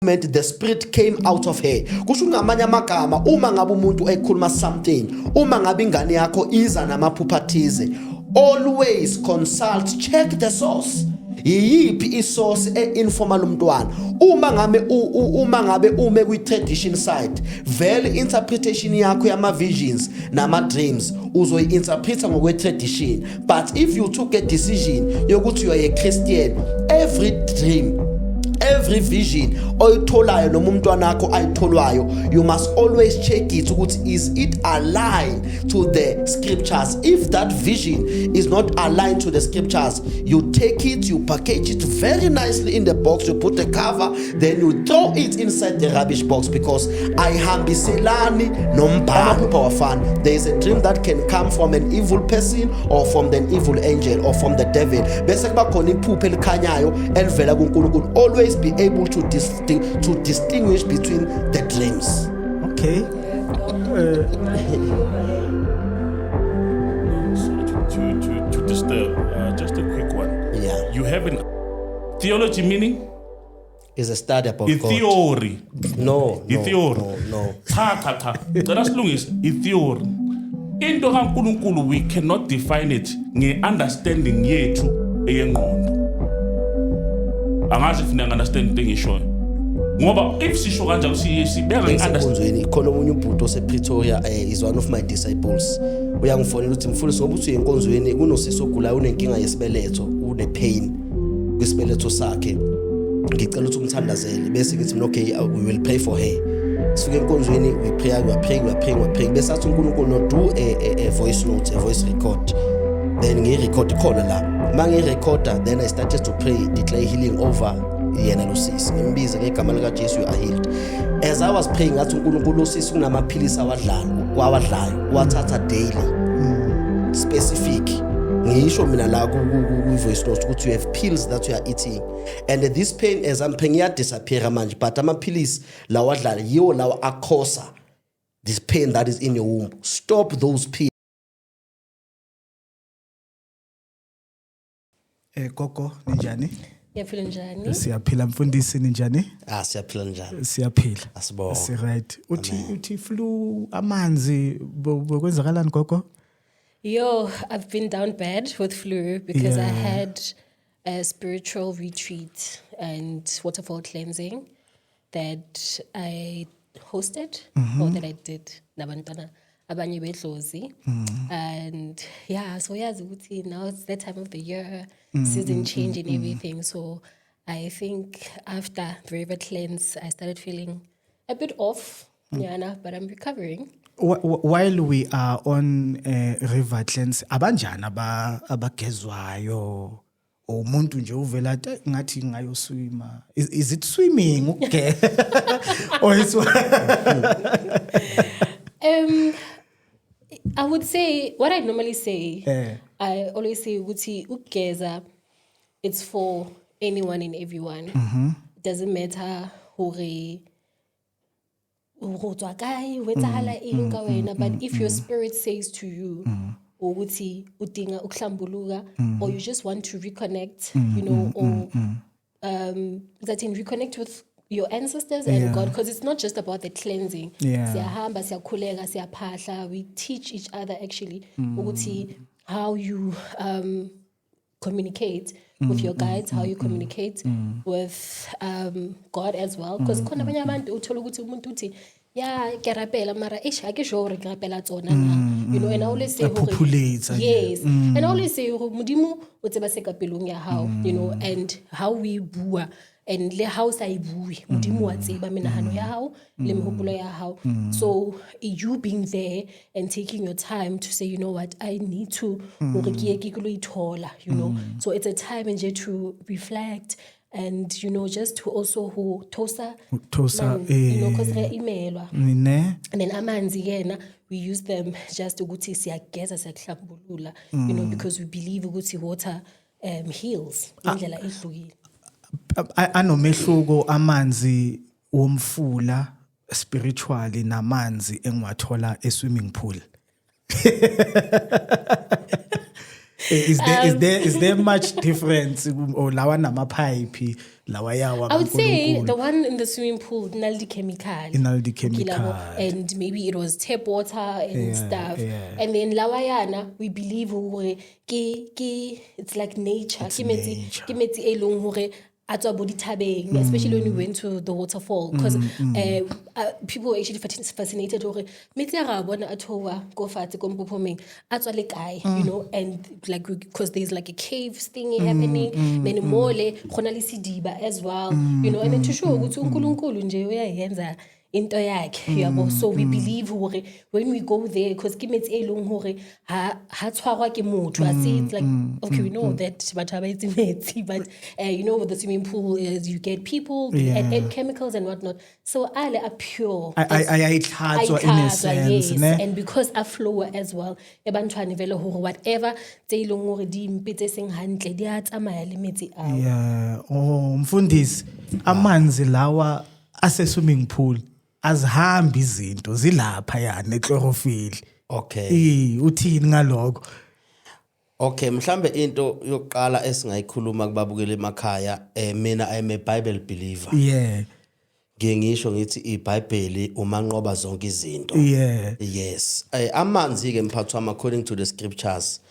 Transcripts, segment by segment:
the spirit came out of her. Kusho ngamanye amagama uma ngabe umuntu ekhuluma something, uma ngabe ingane yakho iza namaphupha athize, always consult, check the source. Yiyiphi isource informal umntwana. Uma ngabe ume kwi tradition side, vele interpretation yakho yama visions nama dreams uzoyi interpreta ngokwe tradition. But if you took a decision yokuthi you are a Christian, every dream, every vision oyitholayo noma umntwana wakho ayitholwayo, you must always check it ukuthi is it aligned to the scriptures. If that vision is not aligned to the scriptures, you take it, you package it very nicely in the box, you put the cover, then you throw it inside the rubbish box, because ayihambiselani nombhalo bawafana. There is a dream that can come from an evil person or from an evil angel or from the devil, bese kuba khona iphupho elikhanyayo elivela kuNkulunkulu. Always be able to distinguish between the dreams. Okay. To disturb, just a quick one. Yeah. You have an theology meaning? Is a study about In God. theory. No. No. Cha. Cela silungise theory. Into kaNkulunkulu we cannot define it nge-understanding yethu eyengqondo. Angazi if niyang understand ngishoyo. Ngoba if sisho kanjalo sibeka nge-understand. Enkonzweni khona omunye ubhuti osePretoria is one of my disciples. Uyangifonela uthi mfundisi ngoba uthi enkonzweni kunosisi ogulayo unenkinga yesibeletho, une pain kwisibeletho sakhe. Ngicela ukuthi umthandazele bese ngithi mina okay, we will pray for her. Sifike enkonzweni, we pray bese athi uNkulunkulu no do a voice note, a voice record. Then ngi-record khona la. Manje ngi-recorder, then I started to pray, declare healing over yena lo sisi. Ngimbiza ngegama lika Jesu, you are healed. As I was praying ngathi uNkulunkulu lo sisi kunamaphilisi awadlayo, wathatha daily. Specific. Ngisho mina la ku voice note ukuthi you have pills that you are eating, and this pain as I'm praying disappear manje, but amaphilisi la wadlala yiwo lawa akhosa this pain that is in your womb. Stop those pills. Gogo ninjani? Yaphila njani? Siyaphila mfundisi ninjani? Siyaphila njani? Siyaphila. Asibonga. Si right. Uthi flu amanzi bokwenzakalani gogo? Yo, I've been down bad with flu because I had a spiritual retreat and waterfall cleansing that I hosted or that I did nabantwana abanye bedlozi. And yeah, so yazi ukuthi now it's that time of the year, season change and everything. So I think after the river cleanse, I started feeling a bit off, but I'm recovering. While we are on river cleanse, abanjani abagezwayo umuntu nje uvela ngathi ngayo swima? Is it swimming okay? Or is I would say what I normally say. I always say ukuthi ukugeza, it's for anyone and everyone. Doesn't matter hore but if your spirit says to you ukuthi udinga ukuhlambuluka, or you just want to reconnect, or reconnect with your ancestors and God, because it's not just about the cleansing. Siyahamba, siyakhuleka, siyaphahla. We teach each other actually ukuthi how you communicate with your guides, how you communicate with God as well. Because khona abanye abantu uthola ukuthi umuntu uthi ke rapela mara ake sure ke rapela tsona na, and I always say yes, and I always say modimo o tseba se ka pelong ya hao, and how we bua and le how sa ibui modimo wa tseba menahano ya hao le mehopolo ya hao. So you being there and taking your time to say, you know what, I need to so it's a time and just to reflect and just to also tosa because imelwa, and then amanzi yena we use them just ukuthi siyageza siyahlambulula, because we believe ukuthi water heals indlela ehlukile. Anomehluko amanzi womfula spiritually namanzi engiwathola swimming pool. Is there much difference or lawa namapipe lawa yawa I would say kaNkulunkulu? the one in the swimming pool, naldi chemical. Inaldi chemical. And maybe it was tap water and stuff. yeah. And then lawayana, we believe it's like nature. It's nature. Ke metsi e leng hore a tswa bo dithabeng, especially when we went to the waterfall, because people were actually fascinated hore metsi a ra bona a thowa go fatshe ko Mpophomeng a tswa le kae, you know, and like because there's like a cave thing happening, then mole khona le sidiba as well, you know, and then to show ukuthi uNkulunkulu nje uyayenza into yakhe yabo. So we believe hore when we go there, because ke metsi e leng hore ha tshwarwa ke motho, I say it's like okay, we know that batho ba itse metsi, but you know with the swimming pool is you get people and chemicals and whatnot, so ale are pure. Ayayihlatswa in a sense, yes, ne? and because a flow as well ebantshwane vele hore whatever tse ileng hore di mpetse seng hantle di a tsamaya le metsi ao. Yeah. Oh, mfundisi, amanzi lawa ase swimming pool azihambi izinto zilapha yana echlorophyll. Okay. Uthini ngaloko? Okay, mhlambe into yokuqala esingayikhuluma kubabukela emakhaya, mina I am a Bible believer. Yeah. Ngisho ngithi iBhayibheli umanqoba zonke izinto. Yeah. Yes. Amanzi ke mphathi wami according to the scriptures.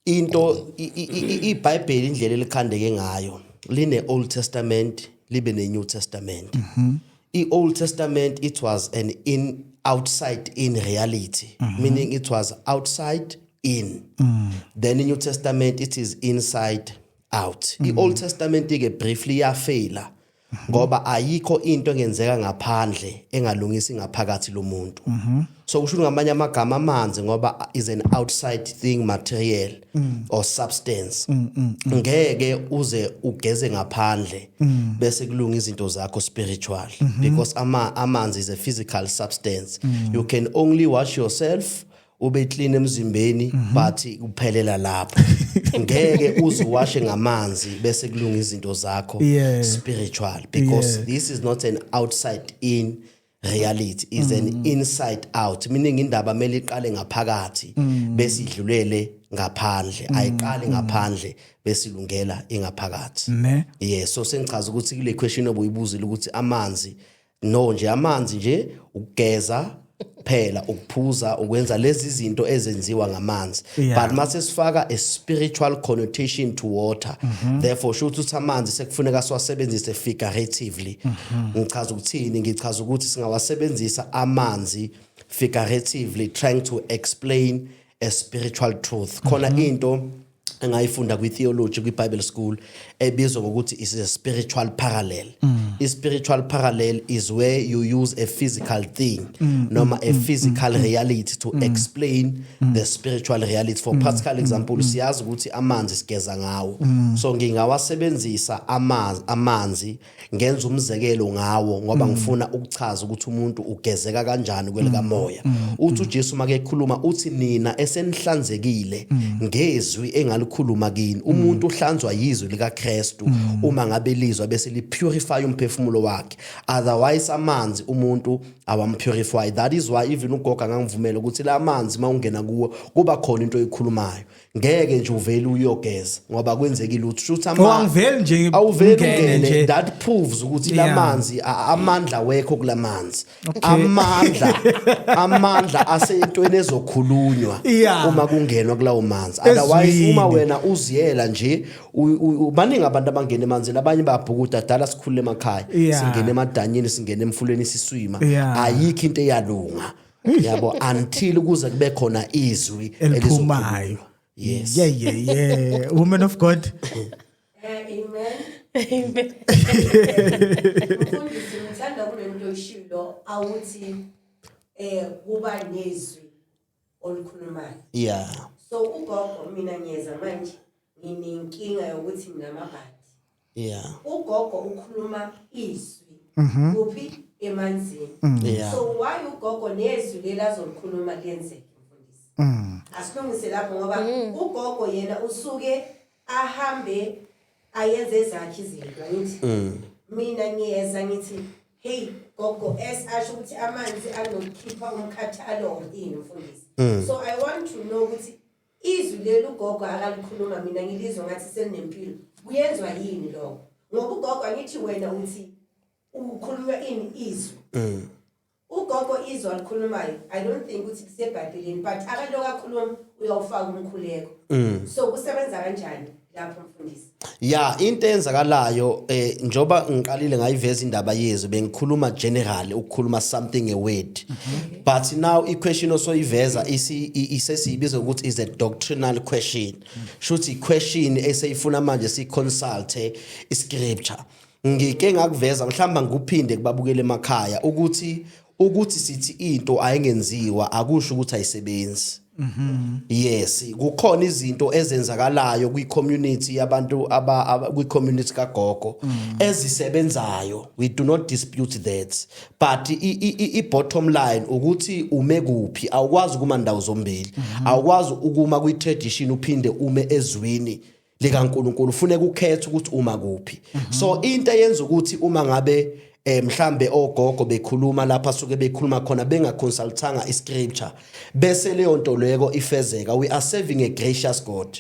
Into iBhayibheli indlela elikhandeke ngayo line Old Testament libe ne New Testament. Old Testament it was an outside in reality, meaning it was outside in. Then in New Testament it is inside out. Old Testament ke briefly yafaila ngoba ayikho into engenzeka ngaphandle engalungisi ngaphakathi lomuntu. So kusho ngamanye amagama amanzi ngoba is an outside thing, material or substance. Ngeke uze ugeze ngaphandle bese kulunga izinto zakho spiritual, because amanzi is a physical substance. You can only wash yourself ube clean emzimbeni but uphelela lapho. Ngeke uziwashe ngamanzi bese kulunga izinto zakho spiritual, because this is not an outside in reality, is an inside out, meaning indaba mele iqale ngaphakathi bese idlulele ngaphandle, ayiqali ngaphandle bese ilungela ingaphakathi. Ne? Yes, so sengichaza ukuthi kule question obuyibuzile ukuthi amanzi no nje amanzi nje ukugeza phela, ukuphuza, ukwenza lezi zinto ezenziwa ngamanzi. But mase sifaka a spiritual connotation to water, therefore shothi ukuthi amanzi sekufuneka siwasebenzise figuratively. Ngichaza ukuthini? Ngichaza ukuthi singawasebenzisa amanzi figuratively, trying to explain a spiritual truth. Khona into engayifunda kwi-theology kwi-Bible school ebizwa ngokuthi is a spiritual parallel. A spiritual parallel is where you use a physical thing noma a physical reality to explain the spiritual reality. For practical example, siyazi ukuthi amanzi sigeza ngawo, so ngingawasebenzisa amanzi ngenza umzekelo ngawo ngoba ngifuna ukuchaza ukuthi umuntu ugezeka kanjani kwelika moya. Uthi uJesu make ekhuluma uthi nina esenihlanzekile ngezwi engalikhuluma kini. Umuntu uhlanzwa yizwi lika Kristu uma ngabe lizwa bese li purify umphefumulo wakhe, otherwise amanzi umuntu awampurify. That is why even ugoga ngangivumela ukuthi la amanzi mawungena kuwo kuba khona into oyikhulumayo, ngeke nje uvele uyogeza ngoba kwenzekile ukuthi uthi amanzi awuvele ungene. That proves ukuthi la manzi amandla wekho kulamanzi. Amandla asentweni ezokhulunywa uma kungenwa kulawo manzi. Otherwise uma wena uziyela nje baningi abantu abangena emanzini, abanye bayabhukuda dala sikhulule emakhaya, singene emadanyeni, singene emfuleni siswima, ayikho into eyalunga yabo until kuze kube khona izwi elizophumayo. Yes. Yeah. Woman of God. Amen. Mfundisi ngithanda kulento oshilo awuthi kuba nezwi olukhulumayo. Yeah. So ugogo mina ngiyeza manje nginenkinga yokuthi nginamabhadi. Yeah. Ugogo ukhuluma izwi kuphi emanzini. Yeah. So why ugogo nezwi lelazokhuluma lenzeke mfundisi? Asilungise lapho ngoba ugogo yena usuke ahambe ayenze zakhe izinto ngithi mina ngiyeza ngithi hey gogo asho ukuthi amanzi anokukhipha umkhathalo yini mfundisi. So I want to know ukuthi izwi leli ugogo akalikhuluma mina ngilizwa ngathi selinempilo kuyenzwa yini lokho ngoba ugogo angithi wena uthi ukhuluma ini izwi ugogo izwi alikhulumayo I don't think ukuthi kuseBhayibhelini but akaloku akhuluma uyawufaka umkhuleko so kusebenza kanjani lapho mfundisi ya into enzakalayo njoba ngiqalile ngayiveza indaba yezwi bengikhuluma generally ukukhuluma something a word but now I question also iveza isesibiza ukuthi is a doctrinal question shothi I question eseyifuna manje si consult iscripture ngike ngakuveza mhlamba ngikuphinde kubabukele emakhaya ukuthi sithi into ayengenziwa akusho ukuthi ayisebenzi yes kukhona izinto ezenzakalayo kwi-community yabantu kwi-community kagogo ezisebenzayo we do not dispute that but i-bottom line ukuthi ume kuphi awukwazi ukuma ndawo zombili awukwazi ukuma kwi-tradition uphinde ume ezwini likaNkulunkulu ufune ukukhetha ukuthi uma kuphi so into eyenza ukuthi uma ngabe mhlambe ogogo bekhuluma lapha suke bekhuluma khona bengaconsultanga iscripture bese leyo nto leko ifezeka we are serving a gracious God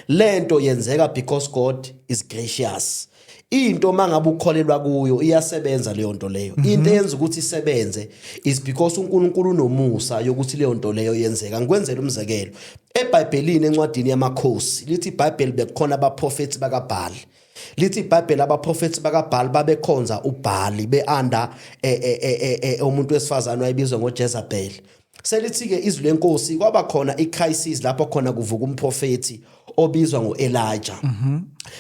lento yenzeka because God is gracious into mangabe ukholelwa kuyo iyasebenza leyo nto leyo into eyenza ukuthi isebenze is because uNkulunkulu unomusa yokuthi leyo nto leyo yenzeka ngikwenzela umzekelo eBhayibhelini encwadini yamakhosi lithi iBhayibheli bekukhona abaprofeti bakaBhali lithi iBhayibheli abaprofeti bakaBhali babekhonza uBhali beanda umuntu wesifazana wayebizwa ngoJezebel selithi ke izwi lenkosi kwaba khona icrisis lapho khona kuvuka umprofeti obizwa ngoElijah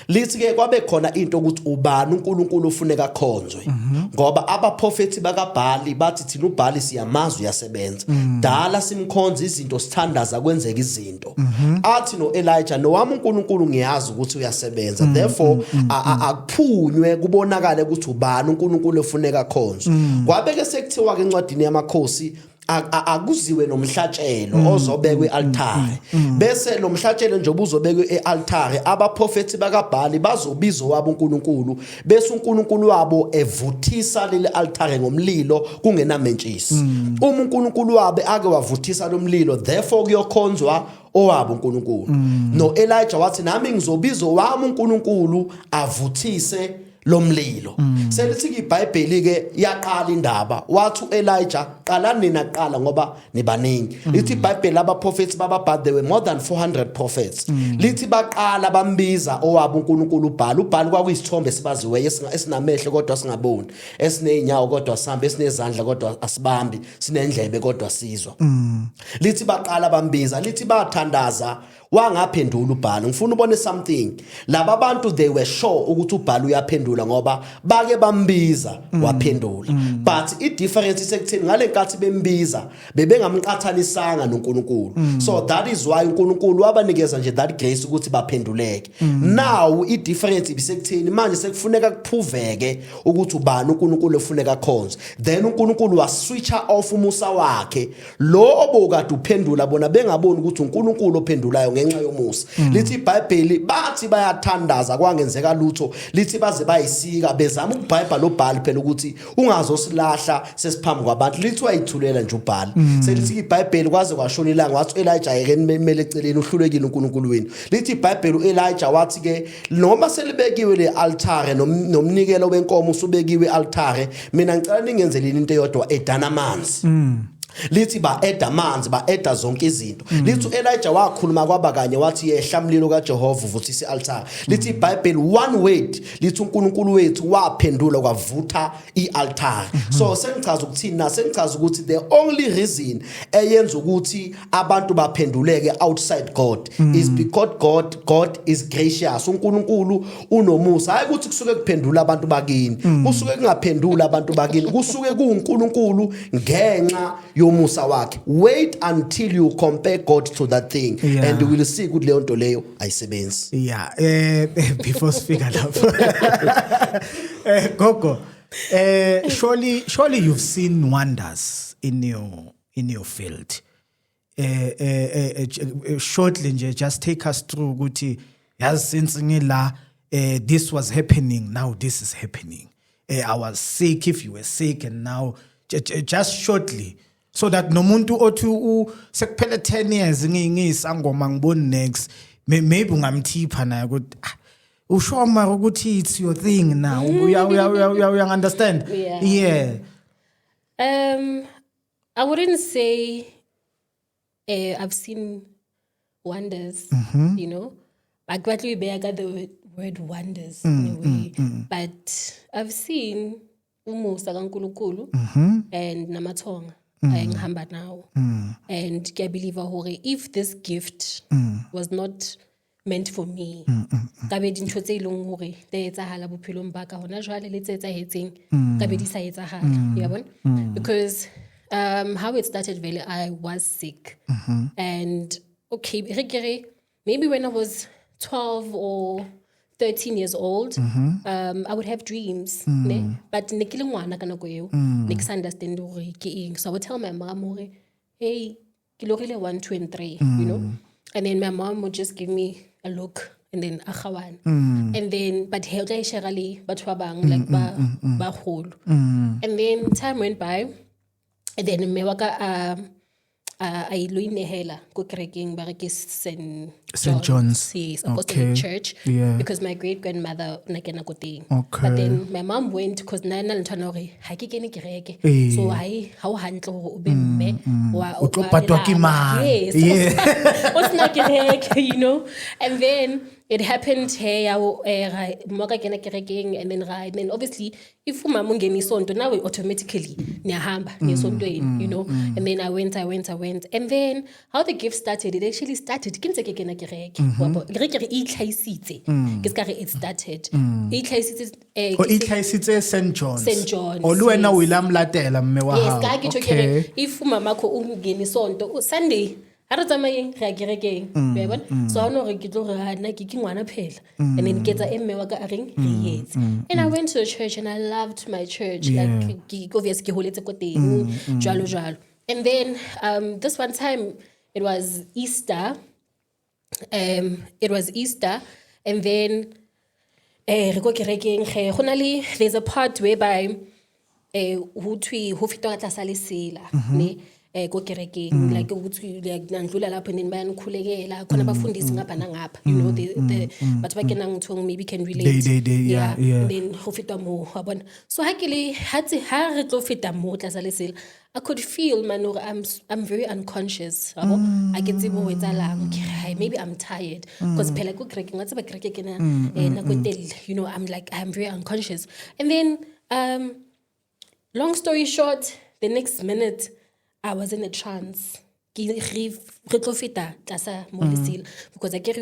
lithi ke kwabe khona into ukuthi ubani uNkulunkulu ufuneka khonzwe ngoba abaprofeti bakaBhali bathi thina uBhali siyamazi uyasebenza dala simkhonza izinto sithandaza kwenzeka izinto athi noElijah nowami uNkulunkulu ngiyazi ukuthi uyasebenza therefore akuphunywe kubonakala ukuthi ubani uNkulunkulu ufuneka khonzwe kwabe ke sekuthiwa ke encwadini yamakhosi akuziwe nomhlatshelo ozobekwe ealtare bese lo mhlatshelo nje obuzobekwe ealtare abaprofeti bakaBhali bazobizwa wabo uNkulunkulu bese uNkulunkulu wabo evuthisa leli altare ngomlilo kungenamentshisi uma uNkulunkulu wabe ake wavuthisa lo mlilo therefore kuyokhonzwa owabo uNkulunkulu noElijah wathi nami ngizobizwa wami uNkulunkulu avuthise lomlilo selithi iBhayibheli ke yaqala indaba wathi uElijah qala nina qala ngoba nibaningi lithi iBhayibheli abaprofeti babaBhali there were more than 400 prophets lithi baqala bambiza owabo uNkulunkulu uBhali kwakuyisithombe sibaziwe esinamehlo kodwa singaboni esineenyawo kodwa sihambe esinezandla kodwa asibambi sinendlebe kodwa sizwa lithi baqala bambiza lithi bathandaza wangaphendula uBhali ngifuna ubone something laba abantu they were sure ukuthi uBhali uyaphendula ngoba bake bambiza waphendula but I difference isekutheni ngale nkathi bembiza bebengamqathanisanga noNkulunkulu so that is why uNkulunkulu wabanikeza nje that grace ukuthi baphenduleke now I difference ibisekutheni manje sekufuneka kuphuveke ukuthi ubani uNkulunkulu efuneka khonze then uNkulunkulu waswitcha off umusa wakhe lo obokade uphendula bona bengaboni ukuthi uNkulunkulu ophendulayo ngenxa yomusa lithi iBhayibheli bathi bayathandaza kwangenzeka lutho lithi baze bayisika bezama ukubhayibha lo Bhali phela ukuthi ungazosilahla sesiphambi kwabantu lithi wayithulela nje uBhali selithi iBhayibheli kwaze kwashona ilanga wathi Elijah yeke nimele eceleni uhlulekile uNkulunkulu wenu lithi iBhayibheli uElijah wathi ke noma selibekiwe le altare nomnikelo wenkomo usubekiwe altare mina ngicela ningenzelini into eyodwa edana amanzi lithi ba-eda amanzi ba-eda zonke izinto lithi uElijah wakhuluma kwaba kanye wathi yehla mlilo kaJehova uvuthisa ialtare lithi iBhayibheli one word lithi uNkulunkulu wethu waphendula kwavutha ialtare so sengichaza ukuthini sengichaza ukuthi the only reason eyenza ukuthi abantu baphenduleke outside God is because God is gracious uNkulunkulu unomusa hayi ukuthi kusuke kuphendula abantu bakini kusuke kungaphendula abantu bakini kusuke kuuNkulunkulu ngenxa yomusa wakhe wait until you compare God to that thing and you will see ukuthi leyo nto leyo ayisebenzi before speaker lapho Gogo surely you've seen wonders in your field shortly nje just take us through ukuthi yazi since ngila this was happening now this is happening I was sick if you were sick and now just shortly so that nomuntu othi sekuphele 10 years ngiyisangoma ngiboni next maybe ungamthipha naye ukuthi usho mara ukuthi it's your thing now you understand yeah I wouldn't say I've seen wonders, you know. I got the word wonders in a way, but I've seen almost akankulunkulu and namatonga ngihamba now, and I believe if this gift was not meant for me, kabe dintho tse ileng hore di etsahala bophelong ba ka hona jwale le tse etsahetseng kabe di sa etsahala, ya bona, because how it started really, I was sick, and okay, maybe when I was 12 or 13 years old, I would have dreams, ne? But ne ke le ngwana ka nako eo, ne ke sa understand hore ke eng. So I would tell my mom hore, hey, ke lorile 1, 2 and 3, you know, and then my mom would just give me a look and then akhawan, and then but he tla ishagale batho ba bang like ba kholo, and then time went by, and then me wa ka I lo inehela ko kerekeng ba re ke St. John's, yes, Apostolic Church, because my great grandmother na kena ko teng. But then my mom went because na ntwana hore ha ke kene kereke, so ha o hantle hore o be mme wa o tlo patwa ke mang, what's na kereke, you know. And then it happened here mo ka kena kerekeng, and then obviously if mama ungena isonto now automatically niyahamba nesontweni, you know. And then I went, and then how the gift started, it actually started ke ntse ke kena kereke kereke e itlhaisitse ke ska re it started e itlhaisitse St. John's o le wena o ile amlatela mme wa hao. Yes, ka ke tshokere if mama ko ungena isonto Sunday ha re tsamayeng re ya kerekeng, ya bona. So I know re ke tlo re na ke ngwana phela, and then ke tsa emme wa ka a reng re yetse, and I went to a church and I loved my church, like ke obviously ke holetse ko teng jalo. And then this one time it was Easter, and then re go kerekeng ge go na le there's a part whereby ho fitwa ka tlasa lesela ne go kerekeng, like ukuthi nandlula lapho and then bayanikhulekela khona bafundisi ngapha nangapha, you know, the batho ba kenang ngthong maybe can relate, yeah. And then go fitwa mo wa bona. So ha re tlo fita mo tlasa lesela, I could feel manore I'm very unconscious. I get to go maybe I'm tired because phela go kerekeng wa tseba kereke ke na go tel, you know, I'm like I'm very unconscious. And then long story short, the next minute I was in a trance. Because I get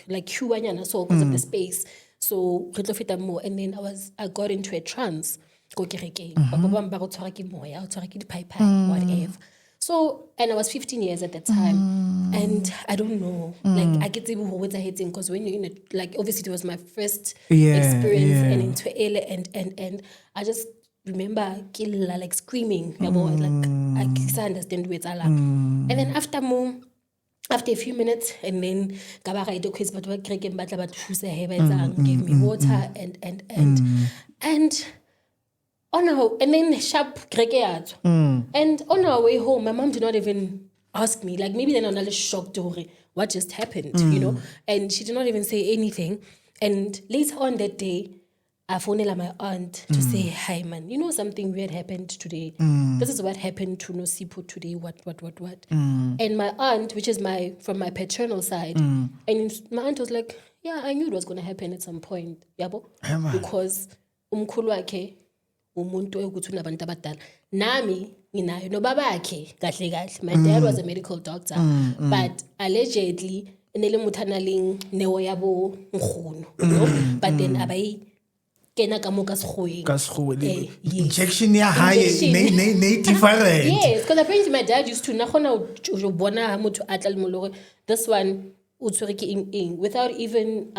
like so because of the space. So and then I got into a trance. Whatever. So, and I was 15 years at that time, and I don't know, like I get to what's hitting because when you're in it, like obviously it was my first experience and into Ele and I just remember Killa like screaming, like I can't understand where it's all. And then after a few minutes, and then Kabara quiz but gave me water and on our and then sharp and on our way home, my mom did not even ask me, like maybe then I'm a little shocked over what just happened, you know, and she did not even say anything. And later on that day, I phoned my aunt to say, hi man, you know something weird happened today. This is what happened to Nosipo today, what. And my aunt, which is from my paternal side, and my aunt was like, yeah, I knew it was going to happen at some point, yabo, because umkhulu wakhe umuntu ukuthi unabantu abadala nami nginayo no babakhe kahle. My dad was a medical doctor, but allegedly enele muthanaling newo yabo ngkhunu, you know, but then abai kena ka mo ka sgoeng injection ya high ne different. Yes, because apparently my dad used to na khona o bona motho atla le molore this one o tswere ke eng without even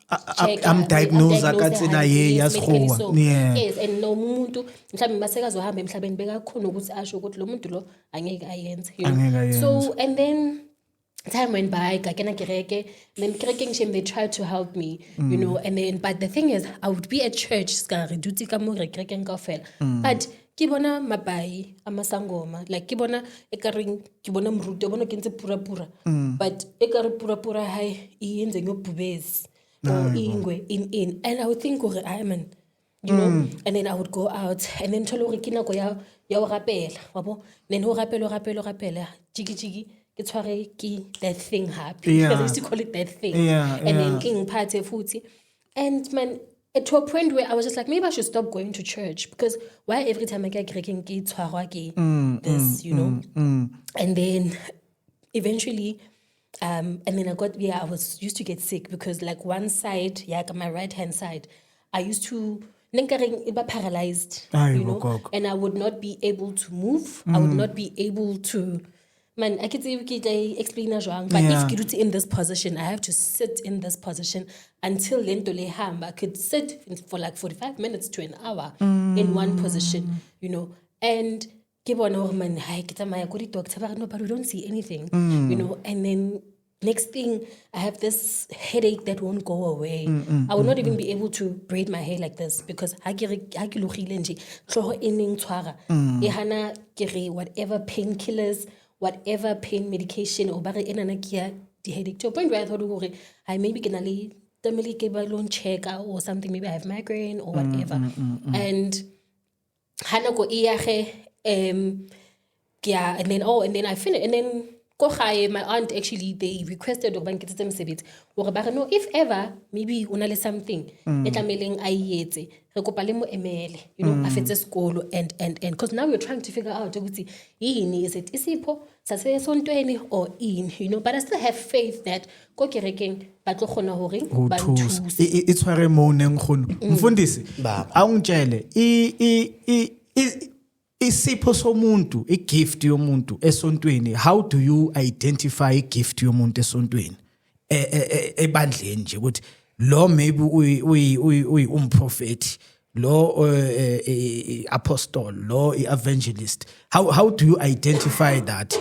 I'm diagnosed akatsena ye ya sgowa. Yes, and no muntu mhlawumbe masekazohamba emhlabeni bekakhona ukuthi asho ukuthi lo muntu lo angeke ayenze, you know. So and then time went by, then kerekeng they tried to help me, you know, and then but the thing is I would be at church but ke bona mabai a masangoma like ke bona ekareng ke bona mruto bona ke ntse pura but ekare pura hai e entse nyo bubezi or ingwe in and I would think gore I am you know and then I would go out and then tholo re ke nako ya o rapela wabo then ho rapela jigi ke tshware ke that thing happy because I used to call it that thing and then king party futhi and man to a point where I was just like, maybe I should stop going to church because why every time I get creaking kids, this, you know? And then eventually, and then I was used to get sick because like one side, my right hand side, I used to paralyzed, you know, and I would not be able to move. I would not be able to. Man, I could say explain but if you in this position, I have to sit in this position until lentole ham. I could sit for like 45 minutes to an hour in one position, you know. And give on man, hi, doctor, but we don't see anything, you know. And then next thing, I have this headache that won't go away. I will not even be able to braid my hair like this because whatever painkillers, whatever pain medication or bare enana kia the headache to a point where I thought I maybe can ali family kebalon check or something, maybe I have migraine or whatever. And hanako iyahe and then I finished and then my aunt actually they requested if ever maybe unale something etlameleng a yetse re kopa le mo emele you know a fetse sekolo and because now we're trying to figure out ukuthi yini is it isipho sase sontweni or in you know but I still have faith that ko kerekeng ba tlo khona hore ba nthusa itshware mo neng khono mfundisi awungitshele isipho somuntu igift yomuntu esontweni how do you identify igift yomuntu esontweni ebandleni nje ukuthi lo maybe uyi umprofeti lo apostle lo evangelist how do you identify that?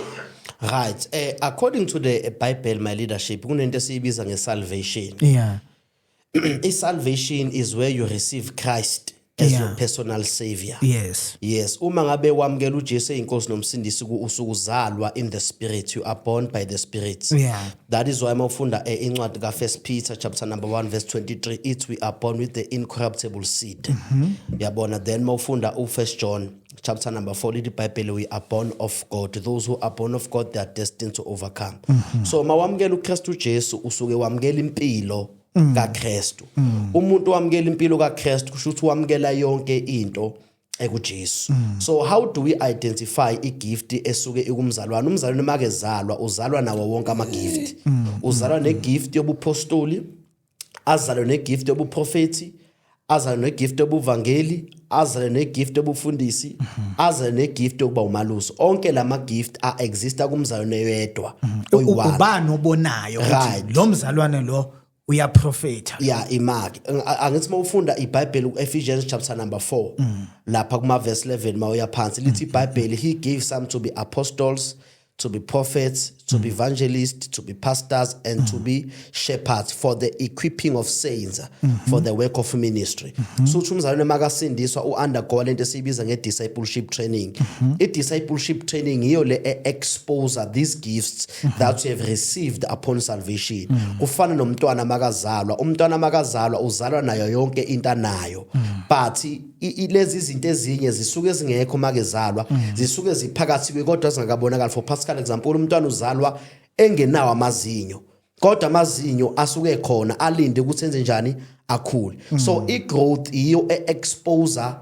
Right, according to the Bible my leadership kunento esiyibiza ngesalvation. Salvation is where you receive Christ as your personal savior. Yes. Uma ngabe wamkela uJesu inkosi nomsindisi usukuzalwa in the spirit, you are born by the spirit. That is why mawufunda incwadi ka 1 Peter chapter number 1 verse 23 it we are born with the incorruptible seed. Yabona then mawufunda 1 John chapter number 4 the Bible we are born of God. Those who are born of God they are destined to overcome. So mawamkela uKristu Jesu usuke wamkela impilo kaKristu. Umuntu wamkela impilo kaKristu kusho ukuthi wamkela yonke into ekuJesu. So how do we identify igift esuke ikumzalwane? Umzalwane makezalwa uzalwa nawo wonke ama gift. Uzalwa negift yobupostoli, azalwa negift yobuprofeti, azalwa negift yobuvangeli, azalwa negift yobufundisi, azalwa negift yokuba umalusi. Onke lama gift exista kumzalwane yedwa. Ubani obonayo ukuthi lo mzalwane lo uyaprofeta imaki angithi mawufunda iBhayibheli uEphesians chapter number 4 lapha kuma verse 11 mawuya phansi lithi iBhayibheli he gave some to be apostles, to be prophets, to be evangelists, to be pastors, and to be shepherds for the equipping of saints, for the work of ministry. So umzalwane makasindiswa undergo lento esibiza discipleship training. Discipleship training iyo le expose these gifts that you have received upon salvation. Kufana nomntwana makazalwa, umntwana makazalwa uzalwa nayo yonke into anayo. But lezi izinto ezinye zisuke zingekho makezalwa, zisuke ziphakathi kodwa singakabonakala. For Pascal example umntwana uzalwa engenawo amazinyo kodwa amazinyo asuke khona alinde ukuthi enze njani akhule. So igrowth iyo exposure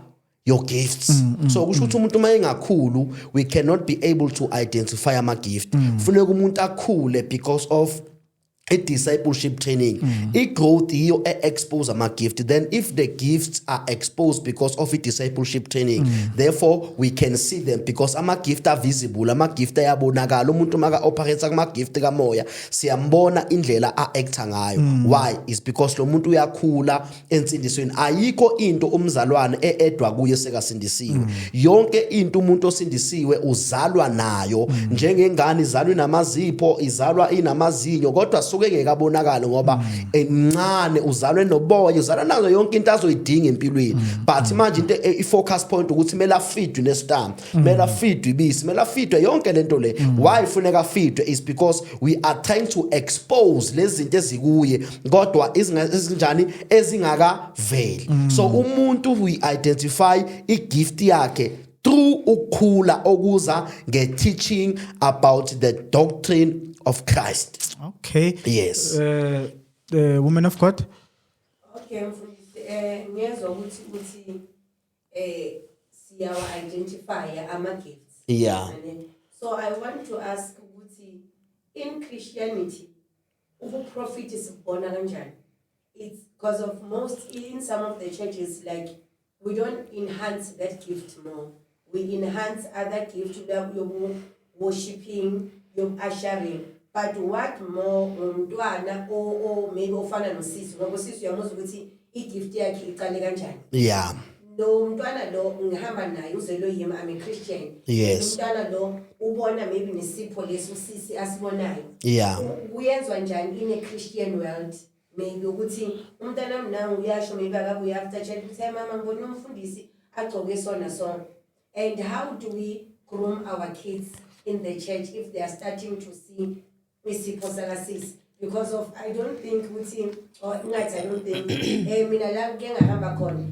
your gifts. So kusho ukuthi umuntu mayengakhulu we cannot be able to identify ama gift. Kufuneka umuntu akhule because of a discipleship training. Growth iyo expose ama gift. Then if the gifts are exposed because of a discipleship training, therefore we can see them because ama gift are visible, ama gift ayabonakala. Umuntu maka operates kuma gift kamoya siyambona indlela a acta ngayo. Why? Is because lo muntu uyakhula ensindisweni. Ayikho into umzalwane edwa kuye sekasindisiwe. Yonke into umuntu osindisiwe uzalwa nayo. Njengengane izalwa inamazipho, izalwa inamazinyo kodwa asuke ngekabonakala ngoba encane uzalwe noboya uzalwa nazo yonke into azoyidinga empilweni but manje into i-focus point ukuthi mela feedwe nestamp mela feedwe ibisi mela feedwe yonke lento le why ifuneka feedwe is because we are trying to expose lezi zinto ezikuye kodwa ezinjani ezingakaveli so umuntu we identify i-gift yakhe through ukukhula okuza nge-teaching about the doctrine of Christ. Okay. Yes. The woman of God. Okay, mfundisi ngiyezwa ukuthi siyawa identify ama gifts. Yeah. So I want to ask ukuthi in Christianity ubu-prophet sibona kanjani? It's because of most in some of the churches like we don't enhance that gift more. We enhance other gifts that you're worshiping, you're ushering. But what more umntwana or maybe ofana nosisi ngoba usisi uyamuzwa ukuthi igift yakhe iqale kanjani? Yeah. No umntwana lo ngihamba naye uze lo yimi I'm a Christian. Yes. Umntwana lo ubona maybe nesipho lesusisi asibonayo. Yeah. Kuyenzwa njani in a Christian world? Maybe ukuthi umntana mnangu uyasho maybe akabuye after church ukuthi mama ngibona umfundisi agcoke sona sona. And how do we groom our kids in the church if they are starting to see isipho sakasisi? Because of I don't think ukuthi or ngathi I don't think mina la ke ngahamba khona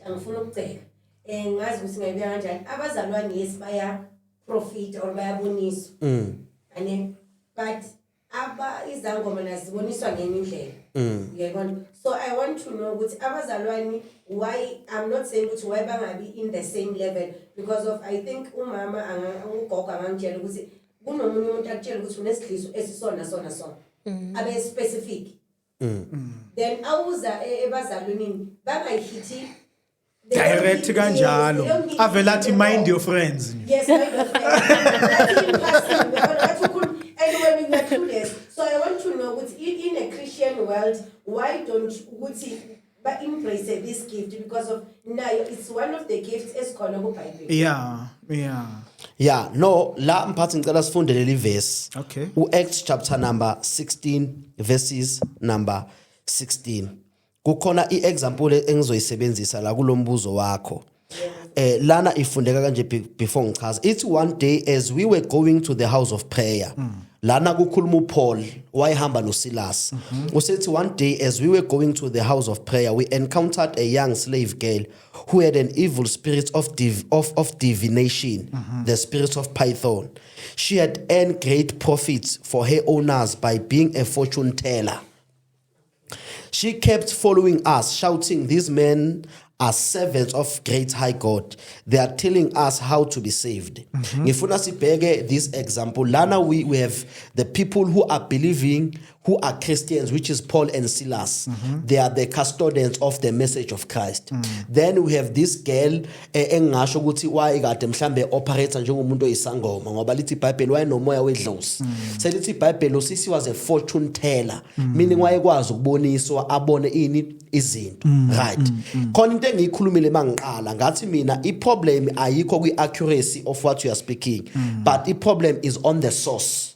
angifuna ukucela ngazi ukuthi ngayibeka kanjani abazalwane yes baya profit or bayaboniswa but izangoma naziboniswa ngenye indlela ngiyabona so I want to know ukuthi abazalwane why I'm not saying ukuthi why bangabi in the same level because of I think umama ugogo angangitshela ukuthi kunomunye umuntu akutshela ukuthi unesidliso esisona sona abe specific then awuza ebazalwaneni bangayihithi Direct kanjalo avela athi mind your friends. Yes, mind your friends. And when you are clueless, so I want to know what in a Christian world, why don't but embrace this gift because of now it's one of the gifts as called Bible. Yeah. Yeah, no, la mphathi ngicela sifunde leli verse. Okay. U-Acts chapter number 16 verses number 16. Kukhona i-example engizoyisebenzisa la kulombuzo wakho. Lana ifundeka kanje before ngichaza. It's one day as we were going to the house of prayer. Lana kukhuluma uPaul wayehamba noSilas. Usethi one day as we were going to the house of prayer we encountered a young slave girl who had an evil spirit of divination, the spirit of Python. She had earned great profits for her owners by being a fortune teller. She kept following us, shouting, "These men are servants of great high God. They are telling us how to be saved." Ngifuna sibheke this example. Lana we have the people who are believing, who are Christians, which is Paul and Silas. They are the custodians of the message of Christ. Then we have this girl engasho ukuthi wayekade mhlambe operator njengomuntu oyisangoma ngoba lithi iBhayibheli wayenomoya wedlozi. Selithi iBhayibheli usisi was a fortune teller, meaning wayekwazi ukuboniswa abone ini izinto. Right. Khona into engiyikhulumile mangiqala ngathi mina iproblem ayikho kwi-accuracy of what you are speaking, but the problem is on the source.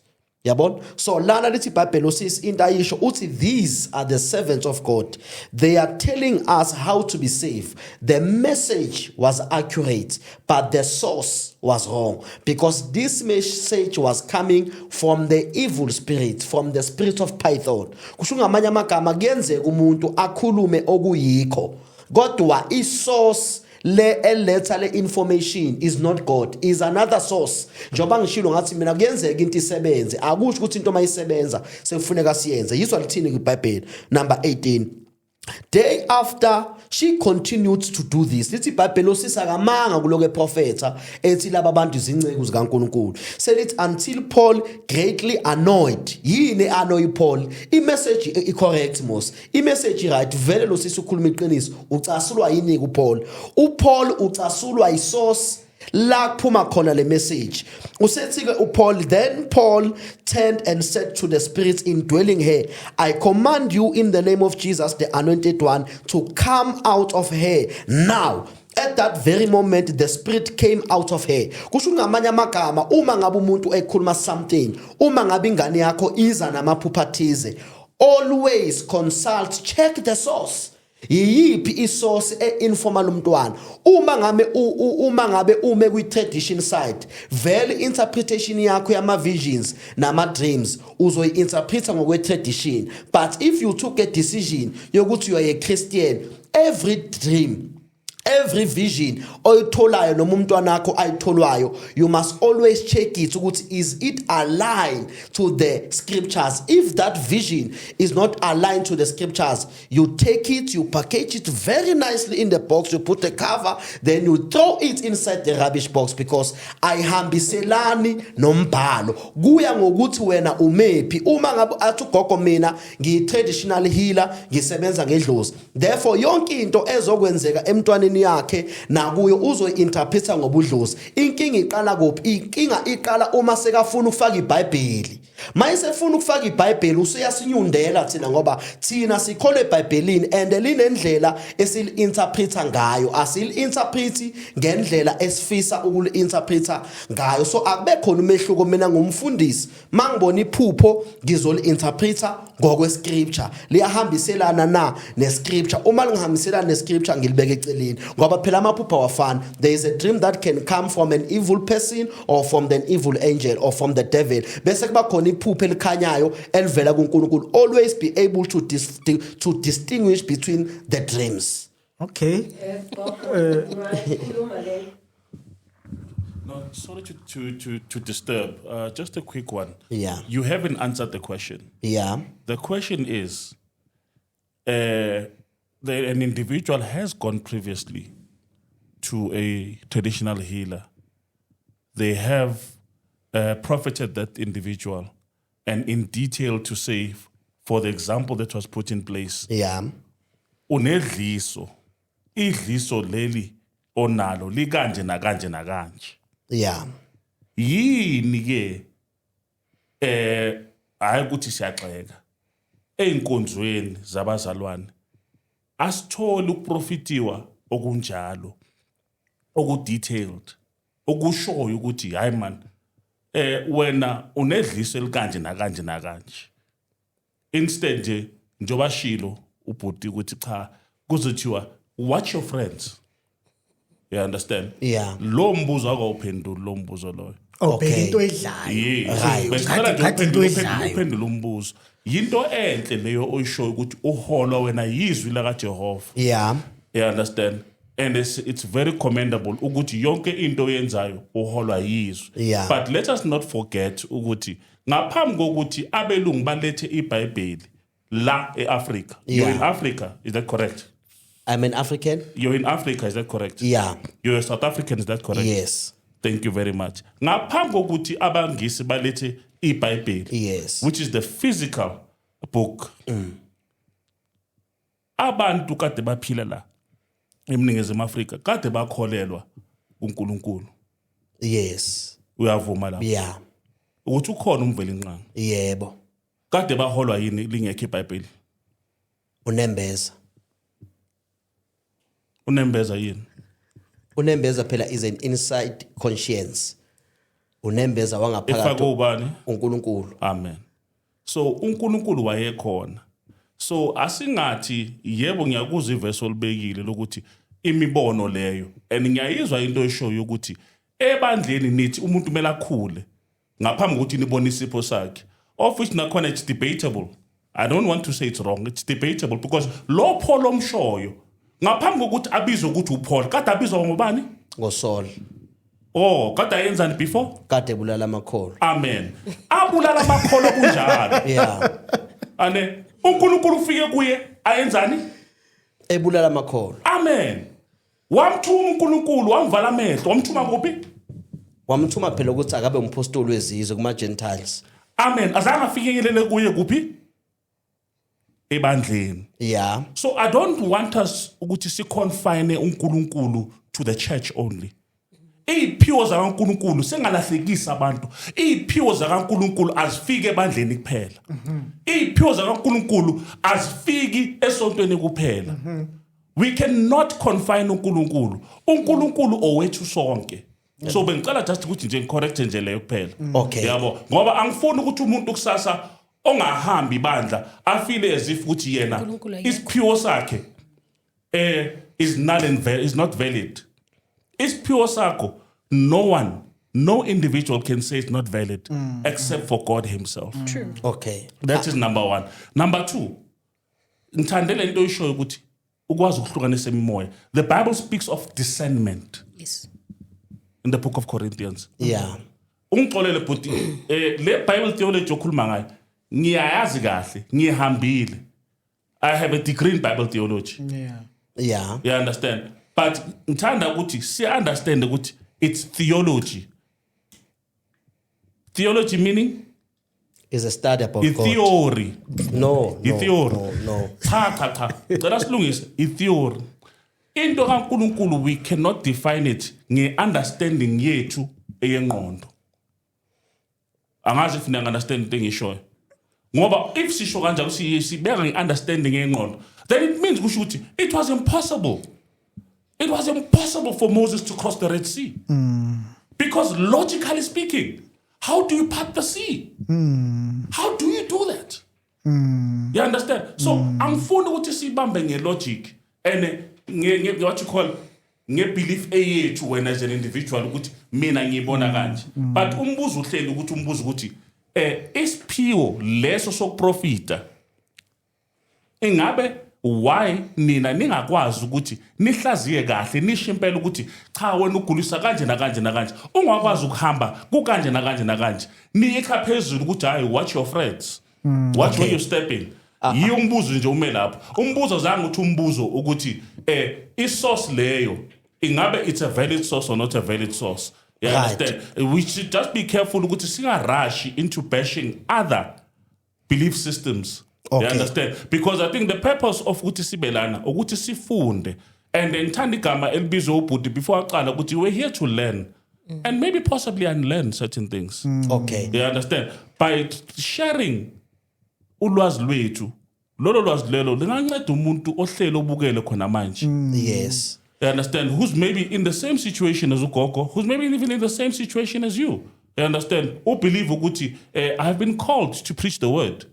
Yabon? So lana lithi iBhayibheli sis into ayisho uthi these are the servants of God. They are telling us how to be saved. The message was accurate, but the source was wrong because this message was coming from the evil spirit, from the spirit of Python. Kusho ngamanye amagama kuyenzeka umuntu akhulume okuyikho kodwa isource le information is not God, is another source. Njoba ngishilo ngathi mina kuyenzeka into isebenze akusho ukuthi into mayisebenza sekufuneka siyenze. Yizwa lithini kwiBhayibheli number 18. Day after she continued to do this. Lithi iBhayibheli sisakamanga kuloko eprofeta ethi laba bantu izinceku zikaNkulunkulu. Said it until Paul greatly annoyed. Yini annoy Paul? I-message i-correct mos. I-message right vele lo sisi ukhuluma iqiniso. Ucasulwa yini kuPaul? uPaul ucasulwa isource la kuphuma khona le message. Usethi-ke uPaul, then Paul turned and said to the spirit indwelling her, "I command you in the name of Jesus, the anointed one, to come out of her now." At that very moment the spirit came out of her. Kusho ngamanye amagama uma ngabe umuntu ekhuluma something, uma ngabe ingane yakho iza namaphupha athize, always consult, check the source. Yiyiphi isource informal umntwana. Uma ngabe ume kwi tradition side, vele interpretation yakho yama visions nama dreams uzoyi interpreta ngokwe tradition. But if you took a decision yokuthi you are a Christian, every dream, every vision oyitholayo noma umntwana wakho ayitholwayo, you must always check it ukuthi is it aligned to the scriptures. If that vision is not aligned to the scriptures, you take it, you package it very nicely in the box, you put the cover, then you throw it inside the rubbish box, because ayihambiselani nombhalo. Kuya ngokuthi wena umephi. Uma ngabe athi ugogo mina ngiyi-traditional healer, ngisebenza ngedlozi, therefore yonke into ezokwenzeka emntwaneni yakhe nakuyo uzoyi-interpreta ngobudlozi. Inkinga iqala kuphi? Inkinga iqala uma sekafuna ukufaka iBhayibheli. Mayesefuna ukufaka iBhayibheli usuyasinyundela thina, ngoba thina sikholwe eBhayibhelini and linendlela esili-interpreta ngayo, asili-interpreti ngendlela esifisa ukuli-interpreta ngayo. So akube khona umehluko. Mina ngumfundisi, mangibona iphupho ngizoli-interpreta ngokwe-scripture, liyahambiselana na ne-scripture. Uma lingahambiselana ne-scripture ngilibeke eceleni, ngoba phela amaphupho awafani. There is a dream that can come from an evil person or from an evil angel or from the devil. Bese kuba khona iphupho elikhanyayo elivela kuNkulunkulu. Always be able to distinguish between the dreams. Okay. No, sorry to disturb. Just a quick one. Yeah. You haven't answered the question. Yeah. The question is, an individual has gone previously to a traditional healer. They have profited that individual, and in detail to say, for the example that was put in place, Yeah. unedliso, idliso leli onalo likanje nakanje nakanje. Yeah. Yini ke hayi ukuthi siyaxeka einkonzweni zabazalwane asithole ukuprofitiwa okunjalo, okudetailed, okushoyo ukuthi hayi man wena unedliso elikanje nakanje nakanje. Instead nje njoba shilo ubhuti ukuthi cha kuzothiwa watch your friends. You understand? Yeah. Lo mbuzo akawuphenduli lo mbuzo loyo. Okay. Into edlayo. Right. Kade into edlayo. Uphendula umbuzo. Yinto enhle leyo oyishoyo ukuthi uholwa wena yizwi la kaJehova. Yeah. You understand? And it's very commendable ukuthi yonke into oyenzayo uholwa yizwi. Yeah. But let us not forget ukuthi ngaphambi kokuthi abelungu balethe iBhayibheli la eAfrica. You're in Africa, is that correct? I'm an African. You're in Africa, is that correct? Yeah. You're a South African, is that correct? Yes. Thank you very much. Ngaphambi kokuthi abangisi balethe iBhayibheli, Yes. which is the physical book. Abantu kade baphila la eMningizimu Afrika kade bakholelwa kuNkulunkulu. Yes. Uyavuma la? Yeah. Ukuthi ukhona umvelinqanga. Yebo. Kade baholwa yini lingekho iBhayibheli? Unembeza. Unembeza yini? Unembeza phela is an inside conscience. Unembeza wangaphakathi Efaka ubani? uNkulunkulu. Amen. So uNkulunkulu wayekhona. So asingathi yebo ngiyakuzwa iverse olibekile lokuthi imibono leyo, and ngiyayizwa into eshoyo ukuthi ebandleni nithi umuntu kumele akhule ngaphambi kokuthi nibone isipho sakhe, of which nakhona it's debatable. I don't want to say it's wrong, it's debatable, because lo Paul omshoyo ngaphambi kokuthi abizwe ukuthi uPaul kade abizwa ngobani? NgoSaul. Oh, kade ayenzani before? Kade bulala amakholo. Amen. Abulala amakholo kunjalo. Yeah. Ane uNkulunkulu ufike kuye ayenzani? Ebulala amakholo. Amen. Wamthuma uNkulunkulu wamvala amehlo, wamthuma kuphi? Wamthuma phela ukuthi akabe umpostoli wezizwe kuma Gentiles. Amen. Azange afikelele kuye kuphi? Ebandleni. Yeah. So I don't want us ukuthi siconfine uNkulunkulu to the church only. Iphiwo zakaNkulunkulu sengalahlekisa abantu. Iphiwo zakaNkulunkulu azifike ebandleni kuphela. Iphiwo zakaNkulunkulu azifiki esontweni kuphela. we cannot confine uNkulunkulu. uNkulunkulu owethu sonke. So bengicela just ukuthi nje correct nje leyo kuphela. Okay. Yabo, ngoba angifuni ukuthi umuntu kusasa ongahambi ibandla afile as if ukuthi yena uNkulunkulu ayekho. isiphiwo sakhe is null and is not valid. Isiphiwo sakho no individual can say it's not valid except for God himself. True. Okay. That is number one. Number two, ngithandele into ishoyo ukuthi ukwazi ukuhlukanisa imimoya. The Bible speaks of discernment Yes. in the book of Corinthians. Yeah. Ungixolele buti le Bible theology okhuluma ngayo ngiyayazi kahle, ngihambile. I have a degree in Bible theology. Yeah. You understand? But ngithanda ukuthi si understand ukuthi it's theology. Theology meaning Is a study about i God. theory. No. I-theory. No. Cha. Cela silungise i-theory. Into kaNkulunkulu we cannot define it nge-understanding yethu eyengqondo. Angazi if niya-understand into engishoyo. Ngoba if sisho kanjalo sibeka nge-understanding yengqondo, then it means kusho ukuthi it was impossible. It was impossible for Moses to cross the Red Sea. Because logically speaking, how do you part the sea? How do you do that? You understand? So, angifuni ukuthi sibambe nge-logic and what you call nge-belief eyethu wena as an individual ukuthi mina ngiyibona kanje. But umbuzo uhleli ukuthi isiphiwo leso sokuprofita ingabe why nina ningakwazi ukuthi nihlaziye kahle nisho impela ukuthi cha wena ugulisa kanje nakanje nakanje ungakwazi ukuhamba kukanje nakanje nakanje niyekha phezulu ukuthi hayi watch your friends watch where you stepping yiyo umbuzo nje ume lapho umbuzo zange uthi umbuzo ukuthi isource leyo ingabe it's a valid source or not a valid source. You understand? We should just be careful ukuthi singarush into bashing other belief systems. Okay. You understand? Because I think the purpose of ukuthi sibelana ukuthi sifunde and then thanda igama elibizwe ubhuti before aqala ukuthi we're here to learn and maybe possibly unlearn certain things. Okay. You understand? By sharing ulwazi lwethu lolo lwazi lelo linganceda umuntu ohlelo obukele khona manje. Yes. You understand? Who's maybe in the same situation as ugogo, who's maybe even in the same situation as you. You understand? Who believe ukuthi I have been called to preach the word.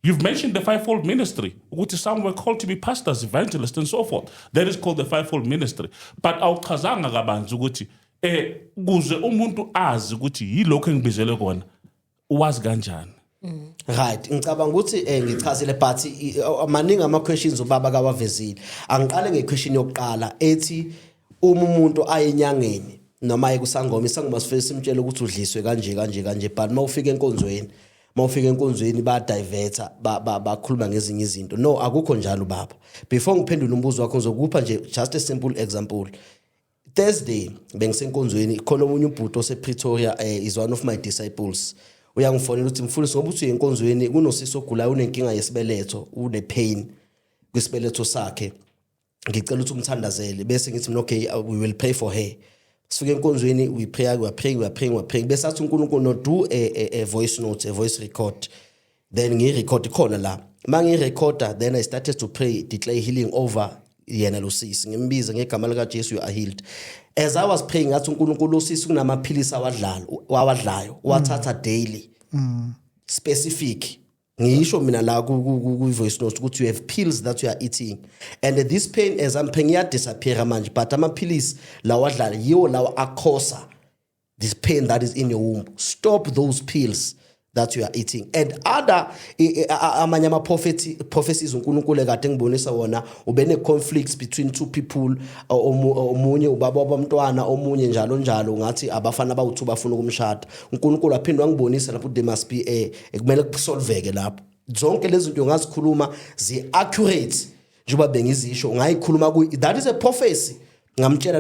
You've mentioned the fivefold ministry, which some were called to be pastors, evangelists, and so forth. That is called the fivefold ministry. But awuchazanga kabanzi ukuthi kuze umuntu azi ukuthi yilokho engibizele kona uwazi kanjani. Right, ngicabanga ukuthi ngichazile but maningi ama questions ubaba kawavezile. Angiqale ngequestion yokuqala ethi umuntu ayenyangeni noma ayekusangoma isangoma sifike simtshele ukuthi udliswe kanje but mawufika enkonzweni ba diverta bakhuluma ngezinye izinto. No, akukho njalo baba. Before ngiphendule umbuzo wakho ngizokupha nje just a simple example. Thursday bengisenkonzweni khona umunye ubhuti osePretoria is one of my disciples. Uyangifonela ukuthi mfundisi ngoba uthi enkonzweni kunosisi ogulayo unenkinga yesibeletho une pain kwisibeletho sakhe ngicela ukuthi umthandazele bese ngithi okay we will pray for her. Sifike enkonzweni we praying bese athi uNkulunkulu no do a voice note, a voice record, then ngirecord khona la mangirecorda then I started to pray, declare healing over yena lo sisi ngimbiza ngegama lika Jesu you are healed. As I was praying athi uNkulunkulu lo sisi kunamaphilisi awadlayo wathatha daily specific ngisho mina la ku voice note ukuthi you have pills that you are eating and this pain as I'm praying ya disappear manje but amaphilisi la wadlala yiwo lawa akhosa this pain that is in your womb. Stop those pills that you are eating. And other amanye ama prophecies uNkulunkulu kade ngibonisa wona ubene conflicts between two people omunye ubaba wabantwana omunye njalo ngathi abafana bawu2 bafuna ukumshada. uNkulunkulu aphindwa ngibonisa lapho there must be kumele kusolveke lapho. Zonke lezi zinto ngazikhuluma zi accurate njengoba bengizisho ngayikhuluma ku that is a prophecy. Ngamtshela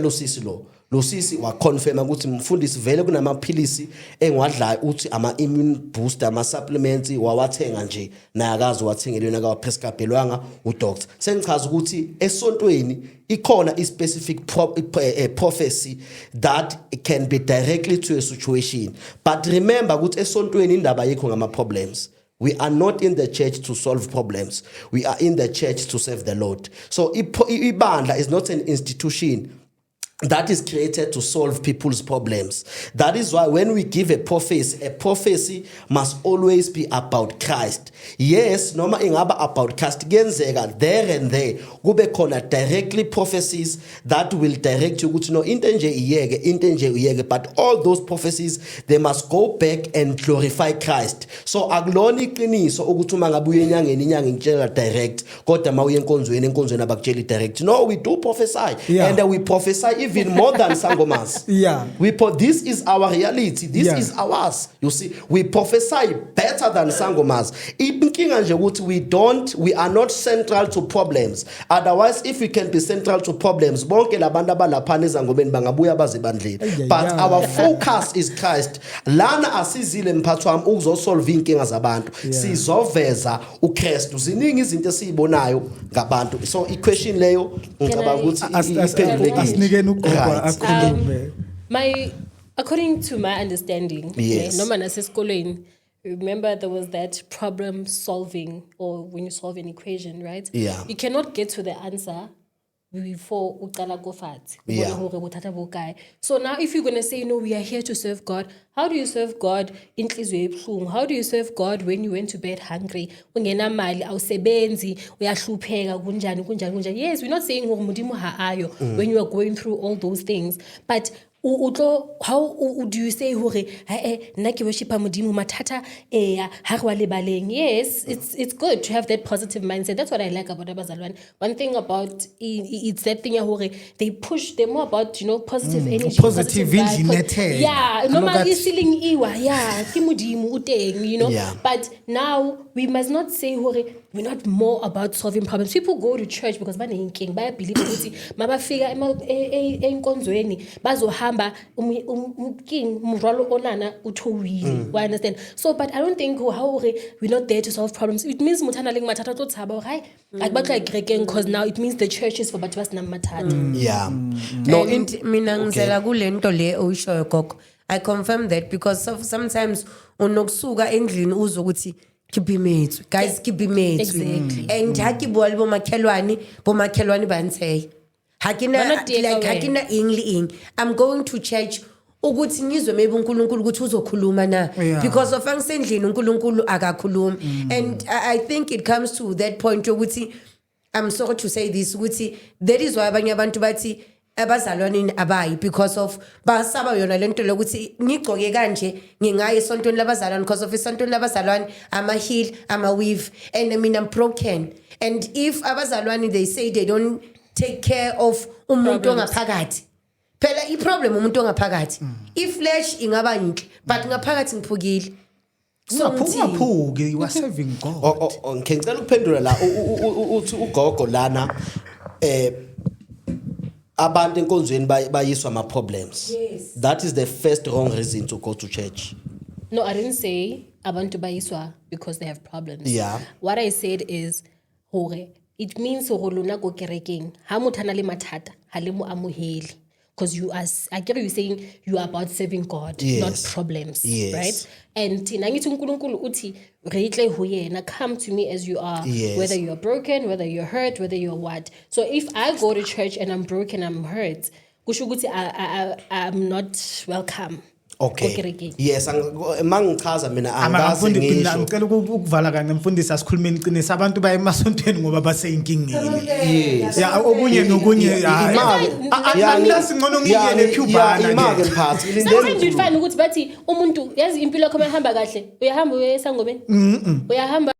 lo sisi wa confirm ukuthi mfundisi vele kunamaphilisi engwadlayo uthi ama immune booster ama supplements wawathenga nje naye akazi wathengelwe naka prescribelwanga udoctor. Sengichaza ukuthi esontweni ikhona i specific prophecy that can be directly to a situation. But remember ukuthi esontweni indaba yikho ngama problems. We are not in the church to solve problems. We are in the church to serve the Lord. So ibandla is not an institution that is created to solve people's problems. That is why when we give a prophecy must always be about Christ. Yes, noma ingaba about Christ, kuyenzeka there and there kube khona directly prophecies that will direct you ukuthi no into nje iyeke, but all those prophecies they must go back and glorify Christ. So akulona iqiniso ukuthi uma ngabe uye enyangeni ngitshela direct kodwa mawuye enkonzweni abakutshela direct. No, we do prophesy, and we prophesy even more than sangomas. This is our reality. This is ours. You see, we prophesy better than sangomas. We are not central to problems. Otherwise, if we can be central to problems, but our focus is Christ. Lana asizile mphathwami ukuzosolve inkinga zabantu. Sizoveza uKristu. Ziningi izinto esizibonayo ngabantu. So i-question leyo ngicabanga ukuthi according to my understanding, yes. Remember there was that problem solving, or when you solve an equation, right? Yeah. You cannot get to the answer before uqala kofat. So now if you're going to say, no, we are here to serve God, how do you serve God in inhliziyo ebuhlungu? How do you serve God when you went to bed hungry? Ungenamali, awusebenzi, uyahlupheka kunjani. Yes, we're not saying when you are going through all those things, but how do you say nna ke worshipa modimo mathata ha re wa lebaleng? Yes, it's good to have that positive mindset. That's what I like about abazalwane. One thing about it's that thing they're more about positive energy, positive vibe. Yeah, normally ceiling iwa ke modimo uteng, but now we must not say we're not more about solving problems. People go to church because banenkinga, bayabelieve ukuthi mabafika enkonzweni bazohamba king muralo onana utowile. I understand. So but I don't think we're not there to solve problems. It means mutana ling matata to tshaba right? Because now it means the church is for batwas namatata. No, mina ngizela kule nto le oyishoyo gogo. I confirm that because sometimes unokusuka endlini uzokuthi kibimethu guys kibimethu exactly. And hakibona bomakhelwane banthe hakina ingli. I'm going to church ukuthi ngizwe maybe uNkulunkulu ukuthi uzokhuluma na, because of angisendlini uNkulunkulu akakhuluma. And I think it comes to that point ukuthi, I'm sorry to say this, ukuthi that is why abanye abantu bathi abazalwaneni abayi, because of basaba yona lento lokuthi ngigcoke kanje ngingaya esontweni labazalwane, because of esontweni labazalwane ama heel ama weave, and I mean I'm broken. And if abazalwane they say they don't take care of umuntu ongaphakathi, phela i-problem umuntu ongaphakathi, iflesh ingaba yinhle but ngaphakathi ngiphukile. Ungaphuki, you are serving God. Ngicela ukuphendula la uthi ugogo lana abantu enkonzweni bayiswa ama problems. Yes. That is the first wrong reason to go to church. No, I didn't say abantu bayiswa because they have problems. Yeah. What I said is it means lona go kerekeng ha motho ana le mathata ha le mo amoheli, because you are, I get you saying you are about serving God, not problems, right? And ngithi uNkulunkulu uthi reitle ho yena, come to me as you are, whether you are broken, whether you're hurt, whether you're what. So if I go to church and I'm broken, I'm hurt, kusho ukuthi I'm not welcome. Okay. Yes, mangichaza mina angazi ngisho. Ngicela ukuvala kanye mfundisi asikhulumeni iqiniso, abantu baye emasontweni ngoba baseyinkingeni. Yes. Okunye nokunye angilazi ngcono ngiyele eCubana. Imake mphathi ilindeni. You'd find ukuthi bathi umuntu yazi impilo yakho mayihamba kahle uyahamba uye esangomeni uyahamba